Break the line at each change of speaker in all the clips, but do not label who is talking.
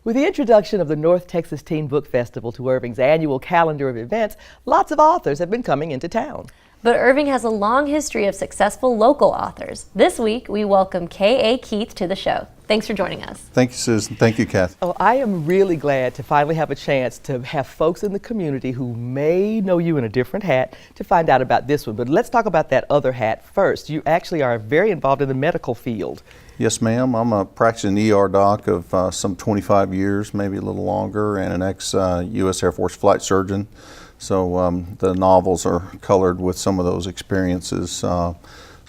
With the introduction of the North Texas Teen Book Festival to Irving's annual calendar of events, lots of authors have been coming into town.
But Irving has a long history of successful local authors. This week, we welcome K.A. Keith to the show. Thanks for joining us.
Thank you, Susan. Thank you, Kathy.
Oh, I am really glad to finally have a chance to have folks in the community who may know you in a different hat to find out about this one. But let's talk about that other hat first. You actually are very involved in the medical field.
Yes, ma'am. I'm a practicing ER doc of some 25 years, maybe a little longer, and an ex-U.S. Air Force flight surgeon. So the novels are colored with some of those experiences, some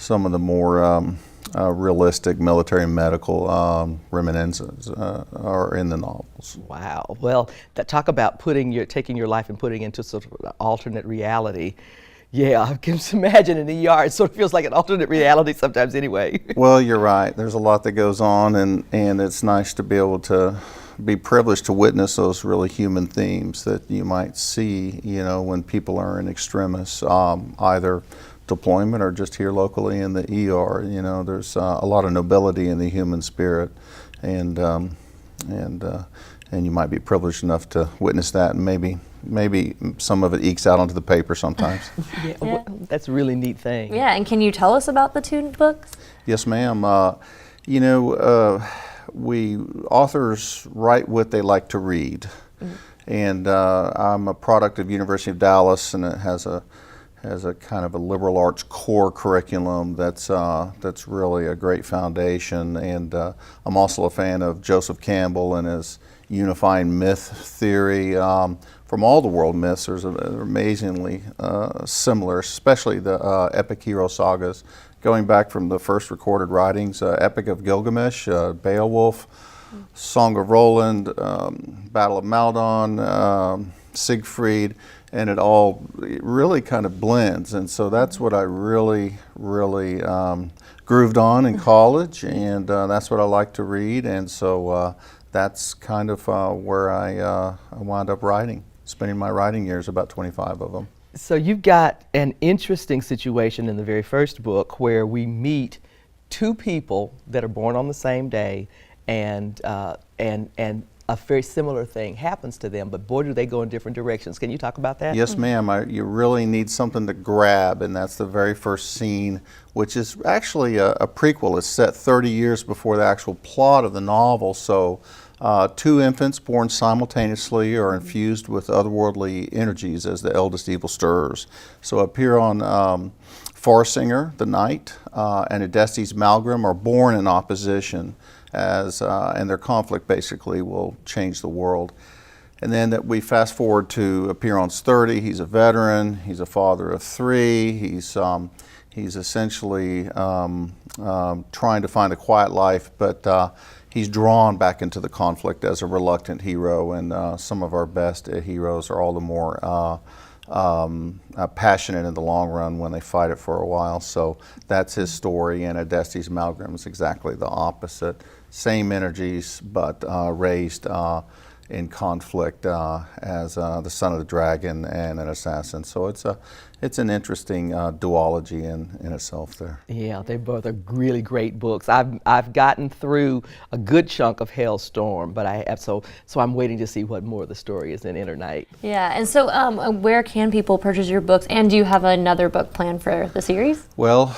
of the more realistic military and medical reminiscences are in the novels.
Wow. Well, talk about taking your life and putting it into sort of an alternate reality. Yeah, I can just imagine in the ER. It sort of feels like an alternate reality sometimes anyway.
Well, you're right. There's a lot that goes on, and it's nice to be able to be privileged to witness those really human themes that you might see, when people are in extremis, either deployment or just here locally in the ER. There's a lot of nobility in the human spirit, and you might be privileged enough to witness that, and maybe some of it ekes out onto the paper sometimes.
Yeah. Well, that's a really neat thing.
Yeah, and can you tell us about the two books?
Yes, ma'am. Authors write what they like to read. And I'm a product of University of Dallas, and it has a kind of a liberal arts core curriculum that's really a great foundation. And I'm also a fan of Joseph Campbell and his unifying myth theory. From all the world myths, they're amazingly similar, especially the epic hero sagas, going back from the first recorded writings, Epic of Gilgamesh, Beowulf, Song of Roland, Battle of Maldon, Siegfried, and it all really kind of blends. And so that's what I really grooved on in college, and that's what I like to read. And so that's kind of where I wound up writing, spending my writing years, about 25 of them.
So you've got an interesting situation in the very first book where we meet two people that are born on the same day, and a very similar thing happens to them, but boy, do they go in different directions. Can you talk about that?
Yes, ma'am. You really need something to grab, and that's the very first scene, which is actually a prequel. It's set 30 years before the actual plot of the novel. So two infants born simultaneously are infused with otherworldly energies as the eldest evil stirs. So up here on Farsinger, the knight, and Adestes Malgrim are born in opposition, and their conflict basically will change the world. And then that we fast forward to Apiron's 30. He's a veteran. He's a father of three. He's essentially trying to find a quiet life, but he's drawn back into the conflict as a reluctant hero. And some of our best heroes are all the more passionate in the long run when they fight it for a while. So that's his story, and Adestes Malgrim is exactly the opposite. Same energies, but raised in conflict as the son of the dragon and an assassin. So it's an interesting duology in itself there.
Yeah, they both are really great books. I've gotten through a good chunk of Hailstorm, but so I'm waiting to see what more of the story is in Inner Night.
Yeah, and so where can people purchase your books, and do you have another book planned for the series?
Well,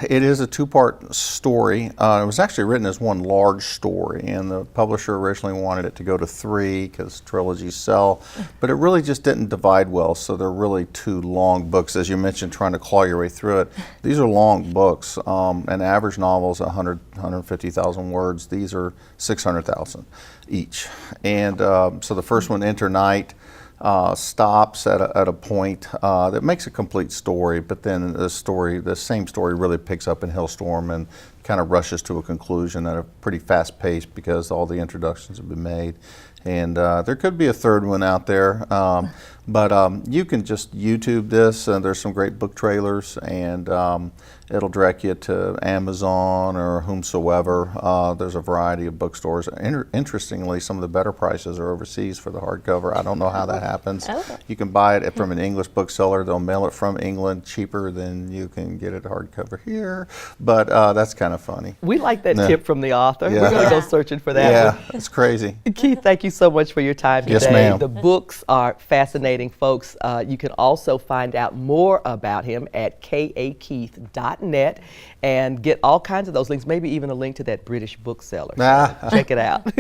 it is a two-part story. It was actually written as one large story, and the publisher originally wanted it to go to 3 because trilogies sell, but it really just didn't divide well, so they're really two long books, as you mentioned, trying to claw your way through it. These are long books. An average novel is 150,000 words. These are 600,000 each. And so the first one, Enter Night, stops at a point that makes a complete story, but then the same story really picks up in Hailstorm and kind of rushes to a conclusion at a pretty fast pace because all the introductions have been made. And there could be a third one out there. But you can just YouTube this, and there's some great book trailers, and it'll direct you to Amazon or whomsoever. There's a variety of bookstores. Interestingly, some of the better prices are overseas for the hardcover. I don't know how that happens.
Okay.
You can buy it from an English bookseller. They'll mail it from England cheaper than you can get it hardcover here. But that's kind of funny.
We like that
Yeah.
tip from the author.
Yeah.
We're going to go searching for that
Yeah,
one.
it's crazy.
Keith, thank you so much for your time today.
Yes, ma'am.
The books are fascinating, folks. You can also find out more about him at kakeith.net and get all kinds of those links, maybe even a link to that British bookseller.
Ah.
Check it out.